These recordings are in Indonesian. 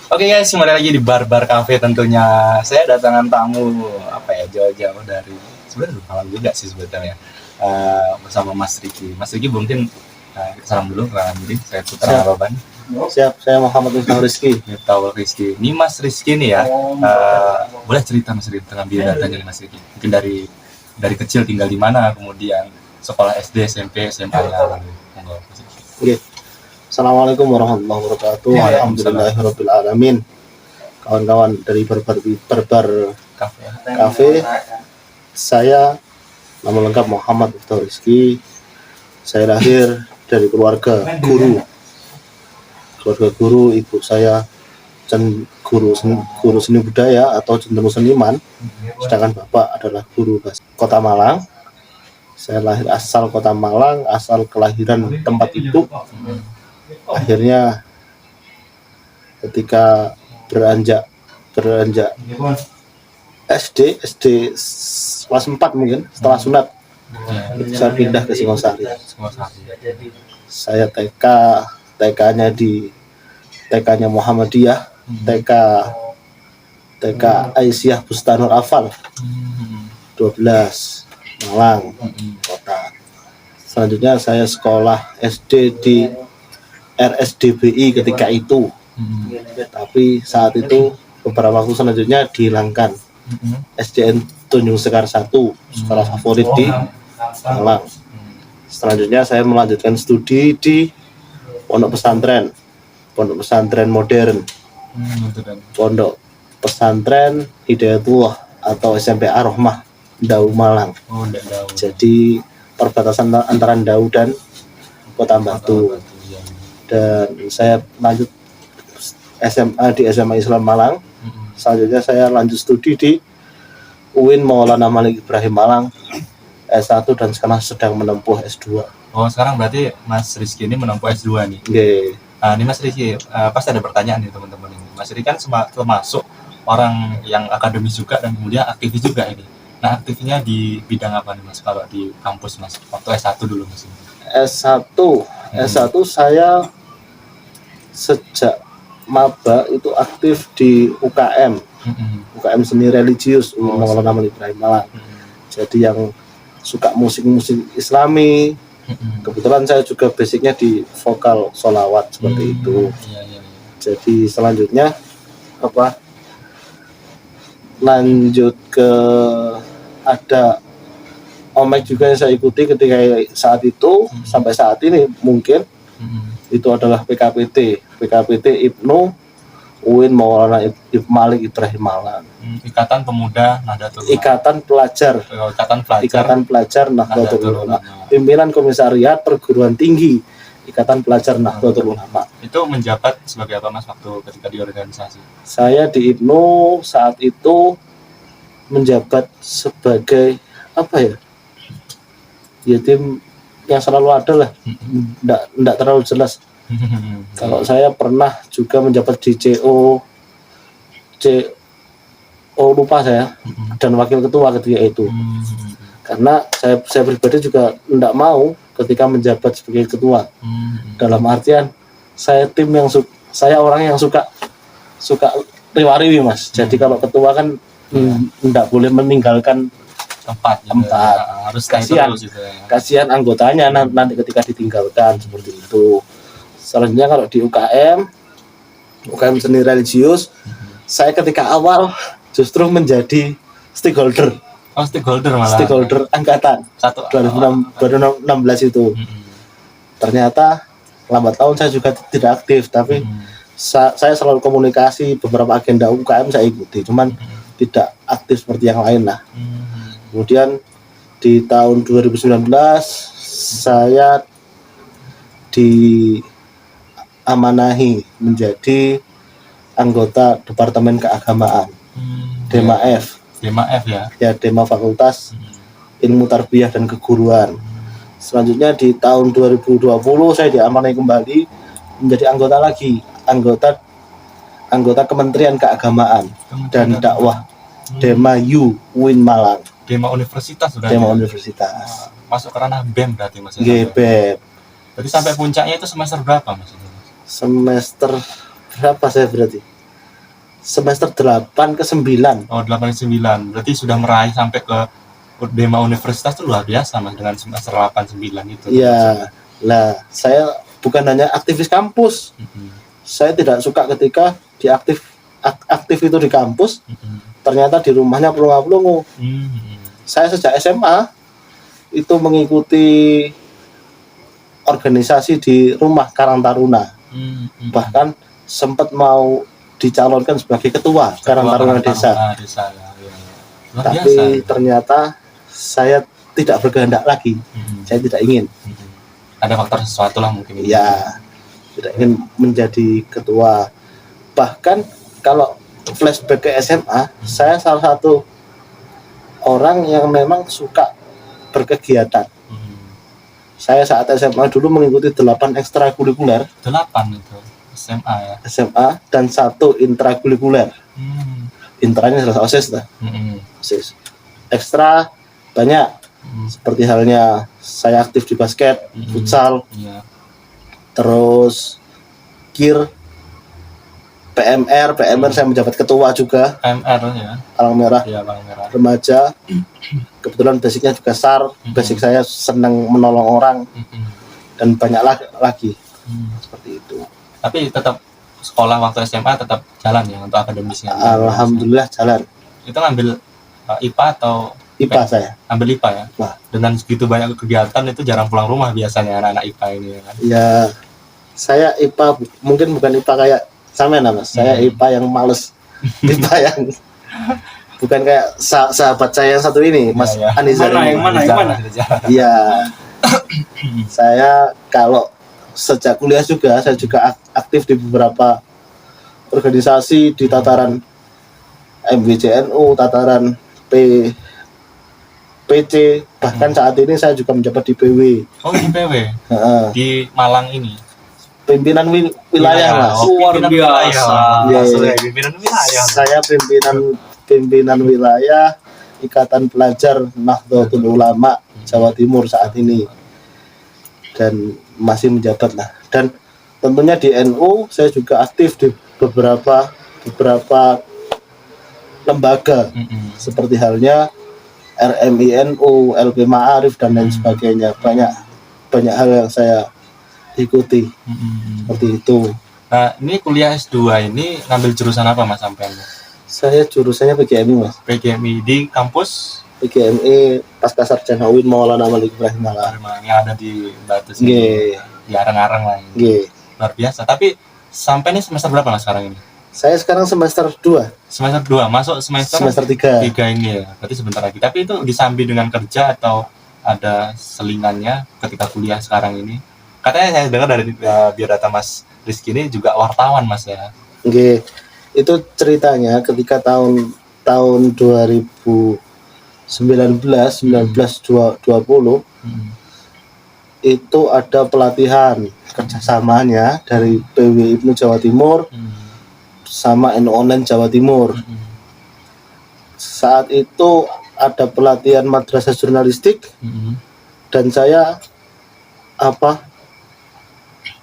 Oke guys, kembali lagi di Bar Cafe tentunya. Saya datangan tamu jauh-jauh dari sebenarnya malam juga sih sebetulnya. Bersama Mas Riki. Mas Riki mungkin salam dulu kenalan diri. Saya Putra Ababan. Siap, saya Muhammad Miftah Rizky. Miftah Rizky. Ini Mas Rizky nih ya. Boleh cerita Mas Riki tentang biodatanya nih Mas Riki. Mungkin dari kecil tinggal di mana, kemudian sekolah SD, SMP, SMA-nya. Oke. Assalamualaikum warahmatullahi wabarakatuh. Alhamdulillahirabbil alamin. Kawan-kawan dari Barbar Cafe. Saya nama lengkap Muhammad Miftah Rizky. Saya lahir dari keluarga guru. Ibu saya guru seni budaya atau cenderung seniman, sedangkan bapak adalah guru bahasa. Kota Malang. Saya lahir asal Kota Malang, asal kelahiran tempat ibu. Akhirnya ketika beranjak SD kelas 4 mungkin setelah sunat saya pindah ke Singosari. Saya TK-nya di TK-nya Muhammadiyah, TK Aisyah Bustanul Afal 12 Malang kota. Selanjutnya saya sekolah SD di RSDBI ketika itu, tapi saat itu beberapa waktu selanjutnya dihilangkan. SDN Tunjung Sekar 1, sekolah favorit di Malang. Selanjutnya saya melanjutkan studi di pondok pesantren modern, pondok pesantren Hidayatullah atau SMP Ar-Rahmah Dau Malang. Jadi perbatasan antara Dau dan Kota Batu. Dan saya lanjut SMA di SMA Islam Malang. Selanjutnya saya lanjut studi di UIN Maulana Malik Ibrahim Malang S1 dan sekarang sedang menempuh S2. Oh, sekarang berarti Mas Rizky ini menempuh S2 nih. Ini Mas Rizky, pasti ada pertanyaan nih teman-teman ini. Mas Rizky kan termasuk orang yang akademis juga dan kemudian aktivis juga ini. Nah, aktifnya di bidang apa nih Mas kalau di kampus Mas? Waktu S1 dulu Mas. S1 saya sejak maba itu aktif di UKM seni religius Maulana Malik Ibrahim Malang. Jadi yang suka musik Islami. Kebetulan saya juga basicnya di vokal sholawat seperti itu. Jadi selanjutnya lanjut ke ada Omek juga yang saya ikuti ketika saat itu sampai saat ini mungkin itu adalah PKPT Ibnu UIN Maulana Malik Ibrahim Malang. Ikatan Pemuda Nahdlatul Ulama. Ikatan Pelajar Nahdlatul Ulama. Pimpinan Komisariat Perguruan Tinggi Ikatan Pelajar Nahdlatul Ulama. Itu menjabat sebagai apa Mas waktu ketika di organisasi? Saya di Ibnu saat itu menjabat sebagai tim yang selalu ada lah, enggak terlalu jelas. Kalau saya pernah juga menjabat di CO lupa saya, dan wakil ketua ketika itu. Karena saya pribadi juga enggak mau ketika menjabat sebagai ketua. Dalam artian saya orang yang suka riwariwi Mas. Jadi kalau ketua kan enggak boleh meninggalkan tempat. Harus kasihan anggotanya nanti ketika ditinggalkan seperti itu. Selanjutnya kalau di UKM seni religius, saya ketika awal justru menjadi stakeholder angkatan 2016 itu. Ternyata lambat laun saya juga tidak aktif, tapi saya selalu komunikasi, beberapa agenda UKM saya ikuti, cuman tidak aktif seperti yang lain lah. Kemudian di tahun 2019 saya diamanahi menjadi anggota Departemen Keagamaan Dema F ya, Dema Fakultas Ilmu Tarbiyah dan Keguruan. Selanjutnya di tahun 2020 saya diamanahi kembali menjadi anggota Kementerian Keagamaan dan Dakwah Dema UIN Malang. Dema Universitas sudah. Masuk ke ranah BEM berarti Mas. BEM. Berarti sampai puncaknya itu semester berapa Mas? Semester berapa saya berarti? semester 8 ke 9. Oh, 8 ke 9. Berarti sudah meraih sampai ke Dema Universitas itu luar biasa Mas dengan semester 8 9 itu. Iya. Lah, saya bukan hanya aktivis kampus. Saya tidak suka ketika aktif itu di kampus, ternyata di rumahnya pelongo-pelongo. Saya sejak SMA itu mengikuti organisasi di rumah Karang Taruna. Bahkan sempat mau dicalonkan sebagai ketua Karang Taruna desa. Luar Tapi biasa. ternyata saya tidak berkehendak lagi. Saya tidak ingin. Ada faktor sesuatu lah mungkin. Ya, tidak ingin menjadi ketua. Bahkan kalau flashback ke SMA, saya salah satu orang yang memang suka berkegiatan. Saya saat SMA dulu mengikuti 8 ekstrakurikuler. 8 itu SMA ya. SMA dan 1 intrakurikuler. Intranya adalah OSIS lah. OSIS. Ekstra banyak. Seperti halnya saya aktif di basket, futsal, terus KIR, PMR saya menjabat ketua juga. PMR ya. Palang Merah. Iya, Palang Merah. Remaja. Kebetulan basicnya juga SAR. Basic saya senang menolong orang dan banyak lagi. Seperti itu. Tapi tetap sekolah waktu SMA tetap jalan ya untuk akademisnya. Alhamdulillah jalan. Itu ngambil IPA atau IPA saya. Ambil IPA ya. Wah. Dengan segitu banyak kegiatan itu jarang pulang rumah biasanya anak-anak IPA ini ya kan. Ya, saya IPA mungkin bukan IPA kayak sama Mas. Saya IPA yang males. IPA yang bukan kayak sahabat saya yang satu ini, Mas Anizar. Yang mana? Iya. Saya kalau sejak kuliah juga saya juga aktif di beberapa organisasi di tataran MWJNU, tataran PC, bahkan saat ini saya juga menjabat di PW. Oh, di PW. Di Malang ini. Pimpinan wilayah Mas. Luar biasa. Iya. Pimpinan wilayah. Saya pimpinan wilayah Ikatan Pelajar Nahdlatul Ulama Jawa Timur saat ini. Dan masih menjabat lah. Dan tentunya di NU saya juga aktif di beberapa lembaga seperti halnya RMINU, LP Ma'arif dan lain sebagainya. Banyak hal yang saya ikuti. Seperti itu. Nah, ini kuliah S2 ini ngambil jurusan apa Mas sampean? Saya jurusannya PGMI Mas. PGMI di kampus PGMI Pasca Sarjana UIN Maulana Malik Ibrahim Malang. yang ada di Batu sini. Di Areng-Areng lah ini. Luar biasa. Tapi sampai ini semester berapa Mas sekarang ini? Saya sekarang semester 2. Semester 2, masuk semester 3 ini ya. Berarti sebentar lagi. Tapi itu disambi dengan kerja atau ada selingannya ketika kuliah sekarang ini? Katanya saya dengar dari biodata Mas Rizky ini juga wartawan Mas ya. Itu ceritanya ketika tahun 2019 1920 itu ada pelatihan kerjasamanya dari PW Ibnu Jawa Timur sama NU Online Jawa Timur. Saat itu ada pelatihan madrasah jurnalistik dan saya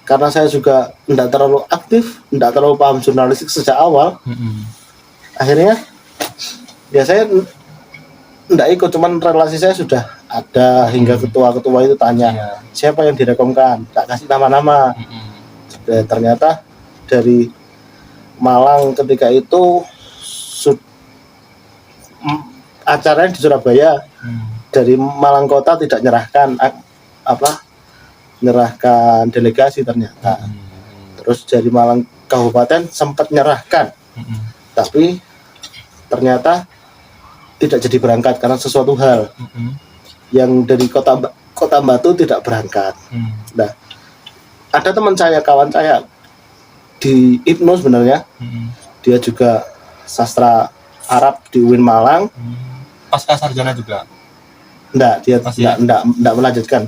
karena saya juga tidak terlalu aktif, tidak terlalu paham jurnalistik sejak awal, akhirnya ya saya tidak ikut, cuman relasi saya sudah ada hingga ketua-ketua itu tanya siapa yang direkomkan, tak kasih nama-nama. Ternyata dari Malang ketika itu acaranya di Surabaya, dari Malang kota tidak nyerahkan delegasi ternyata. Terus dari Malang kabupaten sempat nyerahkan, tapi ternyata tidak jadi berangkat karena sesuatu hal. Yang dari kota Batu tidak berangkat. Nah, ada teman saya, kawan saya di IPNU sebenarnya, dia juga sastra Arab di UIN Malang. Pasca sarjana juga? Enggak, dia enggak melanjutkan.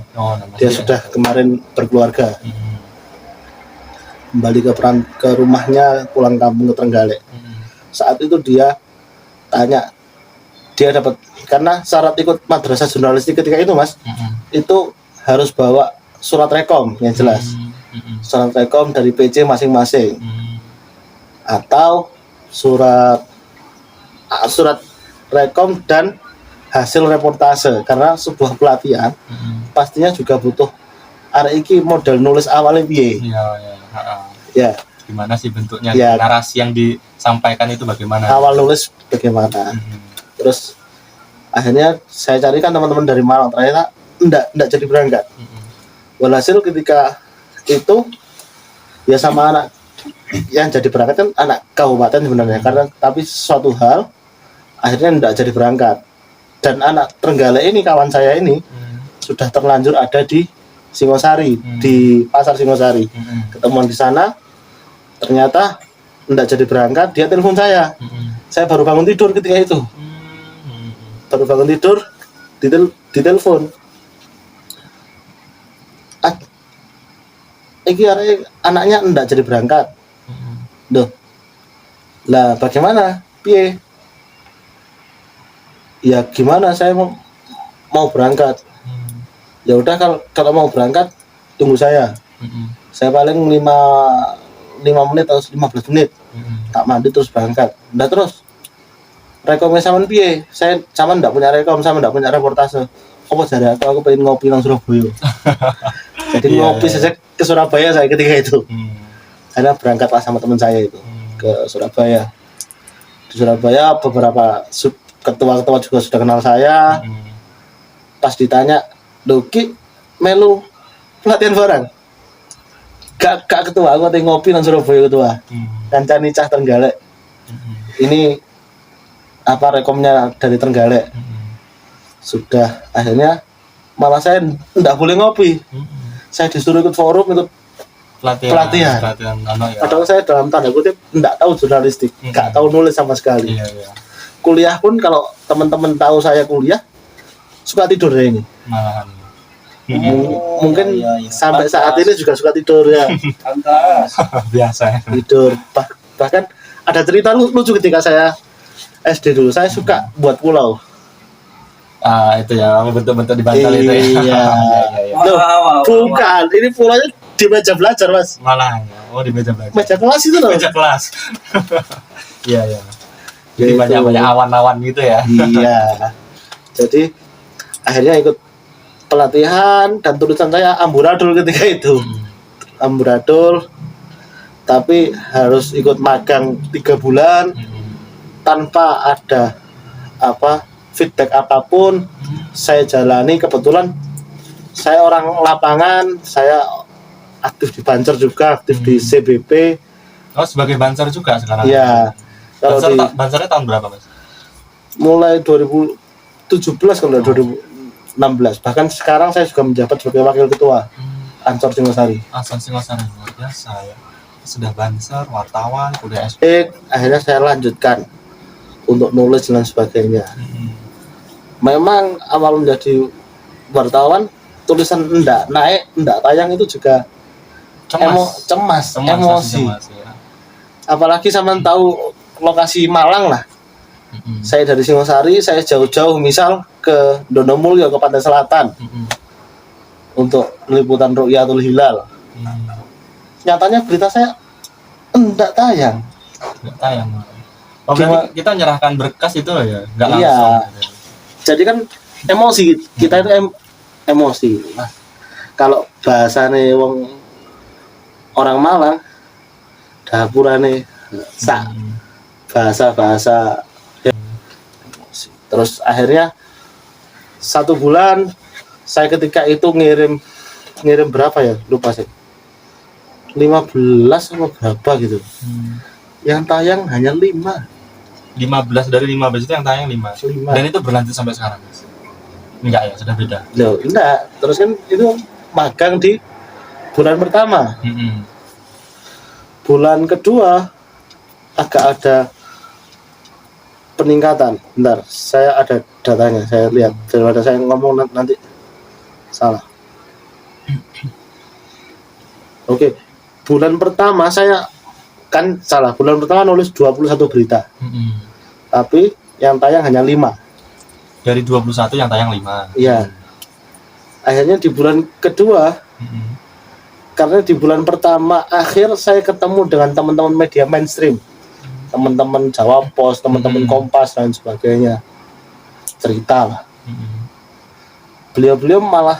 Dia sudah kemarin berkeluarga. Kembali ke rumahnya, pulang kampung ke Trenggalek. Saat itu dia tanya, dia dapat, karena syarat ikut madrasah jurnalistik ketika itu Mas, itu harus bawa surat rekom yang jelas. Surat rekom dari PC masing-masing. Atau surat rekom dan hasil reportase, karena sebuah pelatihan pastinya juga butuh arek iki modal nulis awalnya piye. Iya. Ya, Gimana sih bentuknya? Ya. Narasi yang disampaikan itu bagaimana? awal nulis bagaimana. Terus akhirnya saya carikan teman-teman dari Malang, ternyata enggak jadi berangkat. Walhasil ketika itu ya sama anak yang jadi berangkat kan anak kabupaten sebenarnya, karena tapi suatu hal akhirnya enggak jadi berangkat. Dan anak Trenggalek ini, kawan saya ini sudah terlanjur ada di Singosari, di pasar Singosari. Ketemuan di sana, ternyata enggak jadi berangkat, dia telepon saya. Saya baru bangun tidur ketika itu. Baru bangun tidur, ditelepon. Iki anaknya enggak jadi berangkat. Duh. Lah bagaimana? Piye? Ya gimana, saya mau berangkat. Ya udah, kalau mau berangkat tunggu saya. Saya paling 5 menit atau 15 menit. Tak mandi terus berangkat. Nah terus rekomnya sampean piye? Saya sampean enggak punya rekom, sampean enggak punya reportase. Apa jare aku pengen ngopi nang Surabaya. Jadi ngopi saja ke Surabaya saya ketika itu. Karena berangkatlah sama teman saya itu ke Surabaya. Di Surabaya beberapa ketua-ketua juga sudah kenal saya. Pas ditanya, "Doki melu pelatihan barang?" Gak ketua, aku tadi ngopi nang Surabaya ketua. Kancani cah Trenggalek. Ini apa rekomnya dari Trenggalek. Sudah akhirnya malah saya enggak boleh ngopi. Saya disuruh ikut forum, ikut pelatihan. Padahal saya dalam tanda kutip enggak tahu jurnalistik, enggak tahu nulis sama sekali. Kuliah pun kalau teman-teman tahu saya kuliah suka tidur ya ini. Malahan. Mungkin sampai saat ini juga suka tidur ya. Biasa. Tidur. Bahkan ada cerita lucu ketika saya SD dulu. Saya suka buat pulau. Itu ya, bentuk-bentuk di bantal itu ya. Iya. Loh, bukan, ini pulaunya di meja belajar, Mas. Malah ya. Oh, di meja belajar. Meja kelas itu loh. Meja kelas. Iya. Jadi Gitu. banyak awan-awan gitu ya. Iya. Jadi akhirnya ikut pelatihan dan tulisan saya amburadul ketika itu. Amburadul, tapi harus ikut magang 3 bulan tanpa ada feedback apapun. Saya jalani. Kebetulan saya orang lapangan, saya aktif di Banser juga, aktif di CBP. Oh, sebagai banser juga sekarang? Iya. Kalau Bansernya tahun berapa, Mas? mulai 2017 kalau 2016. Bahkan sekarang saya juga menjabat sebagai wakil ketua Ansor Singosari. Ansor Singosari, luar biasa ya. Sudah banser, wartawan, kuliah S2. Akhirnya saya lanjutkan untuk nulis dan sebagainya. Memang awal menjadi wartawan, tulisan enggak naik, enggak tayang itu juga cemas, emosi. Ya. Apalagi sama tahu lokasi Malang lah. Saya dari Singosari, saya jauh-jauh misal ke Donomulyo, ke Pantai Selatan untuk liputan Ru'yatul Hilal. Nyatanya berita saya enggak tayang. Enggak tayang. Oh, berarti kita nyerahkan berkas itu ya, enggak langsung. Iya. Jadi kan emosi, kita itu emosi. Nah, kalau bahasane wong orang Malang, dapurane bahasa emosi. Terus akhirnya 1 bulan saya ketika itu ngirim berapa ya, lupa sih, 15 atau berapa gitu. Yang tayang hanya 5. 15 dari 15 itu yang tayang 5. Dan itu berlanjut sampai sekarang, Mas? Enggak ya, sudah beda. Loh, enggak. Terus kan itu magang di bulan pertama. Bulan kedua agak ada peningkatan. Bentar, saya ada datanya, saya lihat. Daripada saya ngomong nanti salah. Oke. Bulan pertama saya kan salah. Bulan pertama nulis 21 berita. Tapi yang tayang hanya 5. Dari 21 yang tayang 5. Iya. Akhirnya di bulan kedua, karena di bulan pertama akhir saya ketemu dengan teman-teman media mainstream. teman-teman Jawa Pos, teman-teman Kompas dan sebagainya cerita lah. Beliau malah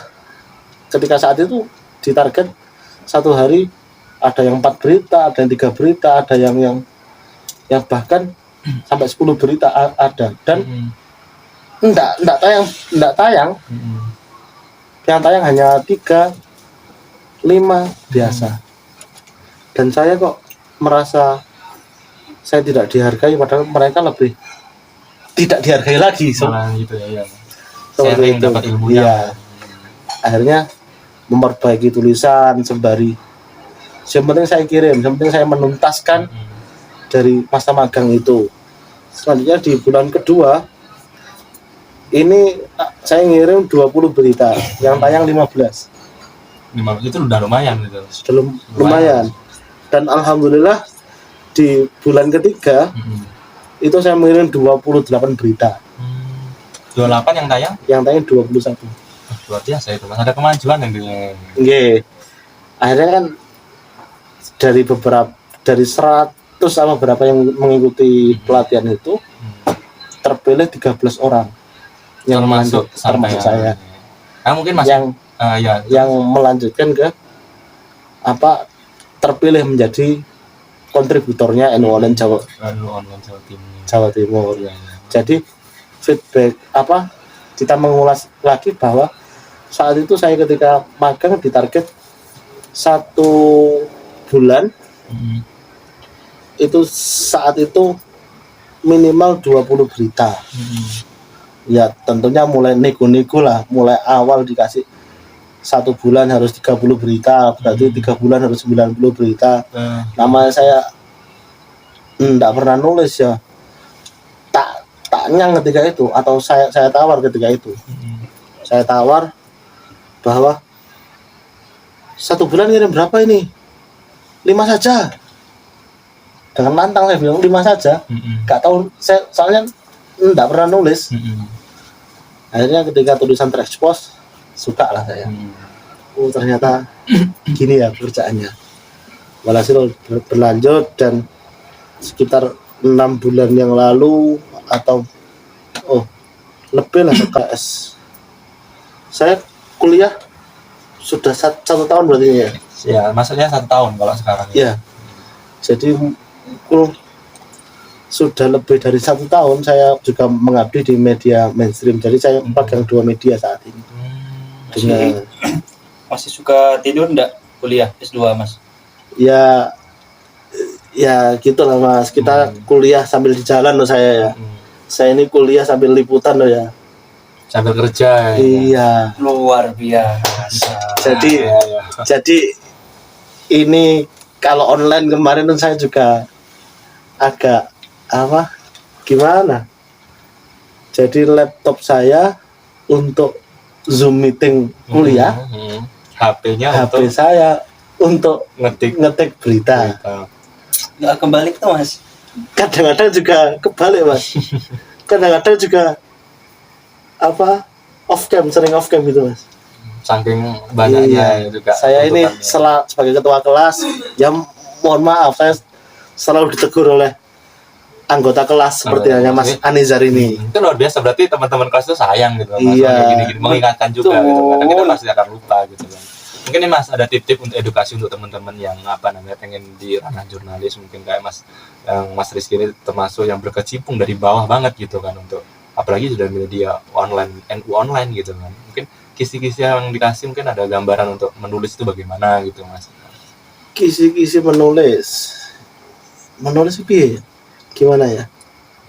ketika saat itu ditarget satu hari ada yang 4 berita, ada yang 3 berita, ada yang bahkan sampai 10 berita ada, dan enggak tayang. Yang tayang hanya 3, 5 biasa. Dan saya kok merasa saya tidak dihargai, padahal mereka lebih tidak dihargai lagi. Malah gitu ya. Sharing dapat ilmunya. Ya. Akhirnya memperbaiki tulisan sembari. Yang penting saya kirim, yang penting saya menuntaskan dari masa magang itu. Selanjutnya di bulan kedua ini saya ngirim 20 berita, yang tayang 15. Itu udah lumayan gitu. Lumayan. Dan alhamdulillah di bulan ketiga itu saya mengirim 28 berita. 28 yang tayang? Yang tayang 21. Luar biasa itu, Mas. Ada kemajuan yang Nggih. Akhirnya kan dari 100 sama berapa yang mengikuti pelatihan itu terpilih 13 orang yang termasuk saya. Mungkin Mas yang melanjutkan ke terpilih menjadi kontributornya NU Online Jawa Timur. Ya. Jadi feedback kita mengulas lagi bahwa saat itu saya ketika magang ditarget 1 bulan itu saat itu minimal 20 berita. Ya tentunya mulai nego-nego lah, mulai awal dikasih 1 bulan harus 30 berita, berarti 3 bulan harus 90 berita. Namanya saya enggak pernah nulis ya, tak nyang ketika itu, atau saya tawar ketika itu. Saya tawar bahwa 1 bulan ngirim berapa ini? 5 saja. Dengan lantang saya bilang 5 saja. Gak tahu, saya soalnya enggak pernah nulis. Akhirnya ketika tulisan terekspos, suka lah saya. Ternyata gini ya pekerjaannya. Walhasil berlanjut, dan sekitar 6 bulan yang lalu atau lebih lah KS. Saya kuliah sudah 1 tahun berarti ya. Ya, maksudnya 1 tahun kalau sekarang. Ya. Jadi sudah lebih dari 1 tahun saya juga mengabdi di media mainstream. Jadi saya pegang 2 media saat ini. Masih suka tidur enggak kuliah S2, Mas? Ya gitu lah Mas. Kita kuliah sambil di jalan loh saya ya. Saya ini kuliah sambil liputan loh ya. Sambil kerja. Iya. Luar biasa. Jadi ini kalau online kemarin tuh saya juga agak gimana? Jadi laptop saya untuk Zoom meeting kuliah, HP saya untuk ngetik berita. Nggak kebalik tuh Mas? Kadang-kadang juga kebalik Mas. Kadang-kadang juga sering off cam gitu Mas. Saking banyaknya juga. Saya ini sebagai ketua kelas, ya mohon maaf saya selalu ditegur oleh anggota kelas seperti hanya Mas Anizar ini. Itu luar biasa, berarti teman-teman kelas itu sayang gitu Mas. Gini-gini mengingatkan juga gitu. Kadang kita pasti akan lupa gitu kan. Mungkin nih Mas ada tip-tip untuk edukasi untuk teman-teman yang pengen di ranah jurnalis, mungkin kayak Mas Rizky ini termasuk yang berkecimpung dari bawah banget gitu kan, untuk apalagi sudah media online, NU online gitu kan. Mungkin kisi-kisi yang dikasih, mungkin ada gambaran untuk menulis itu bagaimana gitu Mas. Kisi-kisi menulis itu gimana ya?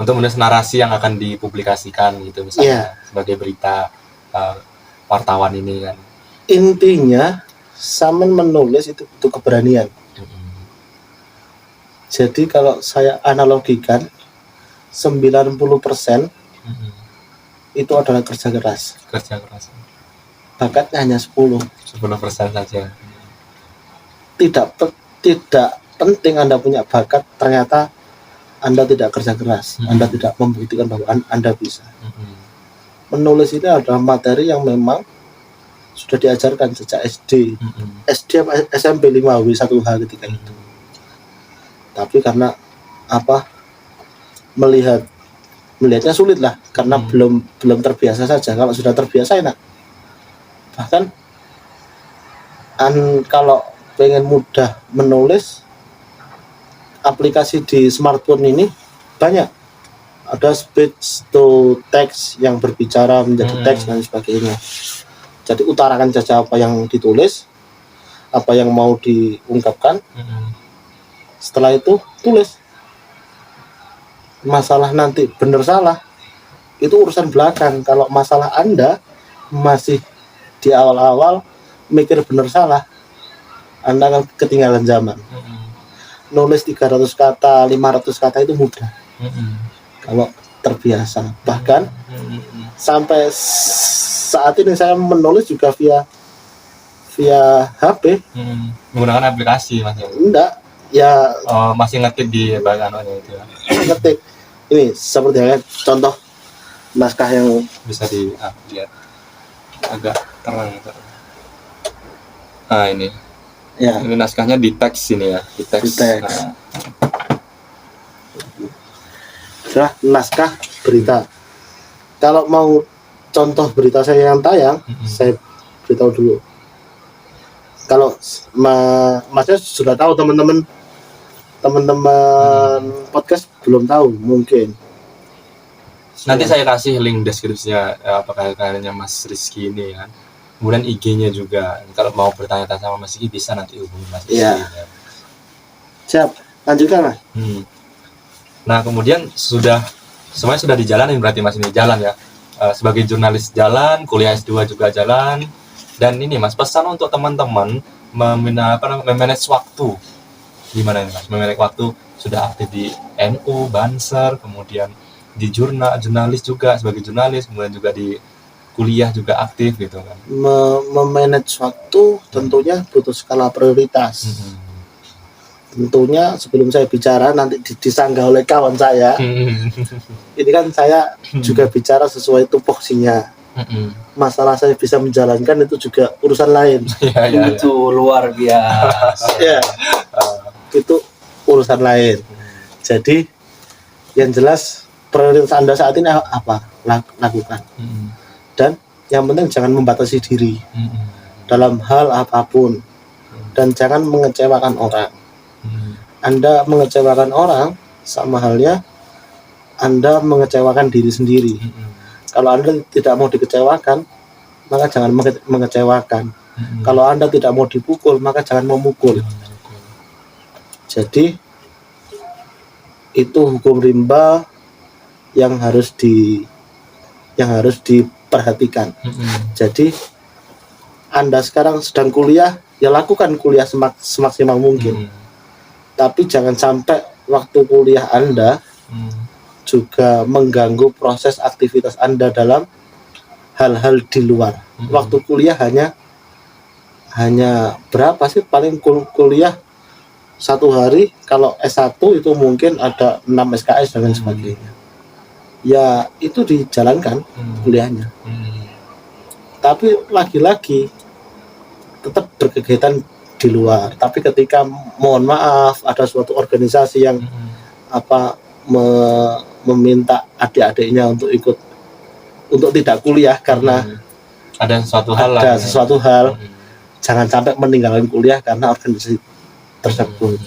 Untuk menulis narasi yang akan dipublikasikan gitu misalnya, sebagai berita wartawan ini kan. Intinya sampean menulis itu butuh keberanian. Jadi kalau saya analogikan 90% itu adalah kerja keras. Bakatnya hanya 10% saja. Tidak penting Anda punya bakat, ternyata Anda tidak kerja keras, Anda tidak membuktikan bahwa Anda bisa. Menulis ini adalah materi yang memang sudah diajarkan sejak SD. SD SMP 5W 1H ketika itu. Tapi karena melihatnya sulit lah karena belum terbiasa saja. Kalau sudah terbiasa enak. Bahkan kalau pengen mudah menulis, aplikasi di smartphone ini banyak. Ada speech to text yang berbicara menjadi teks dan sebagainya. Jadi utarakan saja apa yang ditulis, apa yang mau diungkapkan. Setelah itu tulis. Masalah nanti benar salah itu urusan belakang. Kalau masalah Anda masih di awal-awal mikir benar salah, Anda akan ketinggalan zaman. Nulis 300 kata, 500 kata itu mudah. Kalau terbiasa. Bahkan sampai saat ini saya menulis juga via HP. Menggunakan aplikasi Mas ya? Enggak, ya masih ngetik di bagian itu ya. Ngetik. Ini seperti halnya contoh naskah yang Bisa dilihat agak terang. Nah ini ya ini naskahnya di teks ini ya, di teks. Nah, adalah naskah berita. Kalau mau contoh berita saya yang tayang, saya beritahu dulu. Kalau Masnya sudah tahu, teman-teman podcast belum tahu mungkin. nanti saya kasih link deskripsinya apakah karyanya Mas Rizky ini kan. Kemudian IG-nya juga. Kalau mau bertanya-tanya sama Mas Rizky bisa nanti hubungi Mas Rizky. Iya. Ya. Siap, lanjutkan Mas. Nah kemudian semuanya sudah dijalanin berarti Mas ini jalan ya. Sebagai jurnalis jalan, kuliah S2 juga jalan. Dan ini Mas, pesan untuk teman-teman memanage waktu. Gimana ini Mas? Memanage waktu, sudah aktif di NU, Banser, kemudian di jurnalis juga sebagai jurnalis, kemudian juga di kuliah juga aktif gitu kan. Memanage waktu tentunya butuh skala prioritas. Tentunya sebelum saya bicara nanti disanggah oleh kawan saya. Ini kan saya juga bicara sesuai tupoksinya. Masalah saya bisa menjalankan itu juga urusan lain. Itu luar biasa. Ya, itu urusan lain. Jadi yang jelas prioritas Anda saat ini apa? Lakukan. Dan yang penting jangan membatasi diri dalam hal apapun. Dan jangan mengecewakan orang. Anda mengecewakan orang sama halnya Anda mengecewakan diri sendiri. Kalau Anda tidak mau dikecewakan, maka jangan mengecewakan. Kalau Anda tidak mau dipukul, maka jangan memukul. Jadi itu hukum rimba yang harus diperhatikan. Jadi Anda sekarang sedang kuliah, ya lakukan kuliah semaksimal mungkin. Tapi jangan sampai waktu kuliah Anda juga mengganggu proses aktivitas Anda dalam hal-hal di luar. Waktu kuliah hanya berapa sih paling kuliah satu hari? Kalau S1 itu mungkin ada 6 SKS dan lain sebagainya. Ya itu dijalankan kuliahnya. Tapi lagi-lagi tetap berkegiatan di luar. Tapi ketika mohon maaf ada suatu organisasi yang meminta adik-adiknya untuk tidak kuliah karena ada sesuatu hal, jangan sampai meninggalkan kuliah karena organisasi tersebut.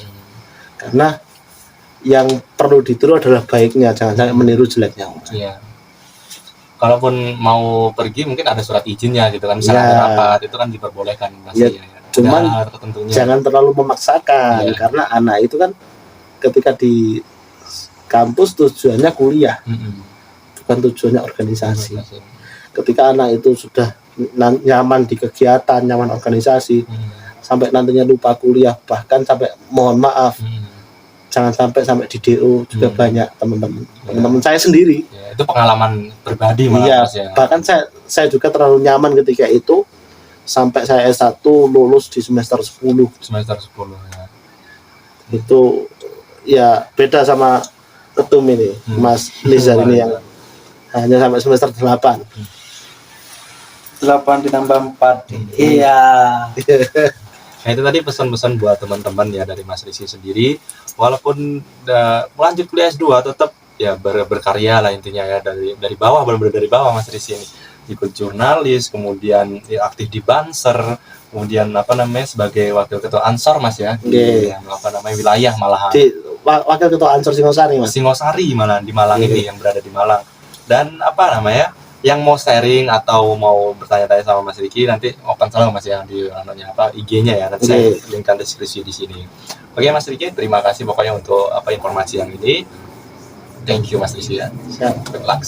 Karena yang perlu ditiru adalah baiknya, jangan sampai meniru jeleknya. Iya. Kalaupun mau pergi mungkin ada surat izinnya gitu kan, misalnya ada rapat itu kan diperbolehkan masih. Cuman jangan terlalu memaksakan karena anak itu kan ketika di kampus tujuannya kuliah, bukan tujuannya organisasi. Ketika anak itu sudah nyaman di kegiatan, nyaman organisasi, sampai nantinya lupa kuliah, bahkan sampai mohon maaf, jangan sampai di DO juga banyak teman-teman saya sendiri. Itu pengalaman pribadi malah Mas ya. Bahkan saya juga terlalu nyaman ketika itu sampai saya S1 lulus di semester 10 ya. Itu ya beda sama ketum ini, Mas Lizar ini yang hanya sampai semester 8 ditambah 4. Iya. Nah itu tadi pesan-pesan buat teman-teman ya dari Mas Rizky sendiri. Walaupun melanjut kuliah S2 tetap ya berkarya lah intinya ya, dari bawah, benar-benar dari bawah Mas Rizky ini, ikut jurnalis, kemudian ya, aktif di Banser, kemudian apa namanya sebagai wakil ketua Ansor Mas ya, di yang apa namanya wilayah malahan Di wakil ketua Ansor Singosari Mas. Singosari malah di Malang ini, yang berada di Malang. Dan apa namanya, yang mau sharing atau mau bertanya-tanya sama Mas Riki, nanti open selalu Mas ya di namanya apa IG-nya ya, nanti saya linkkan deskripsi di sini. Oke Mas Riki, terima kasih pokoknya untuk apa informasi yang ini. Thank you Mas Riki ya. Siap. Good luck.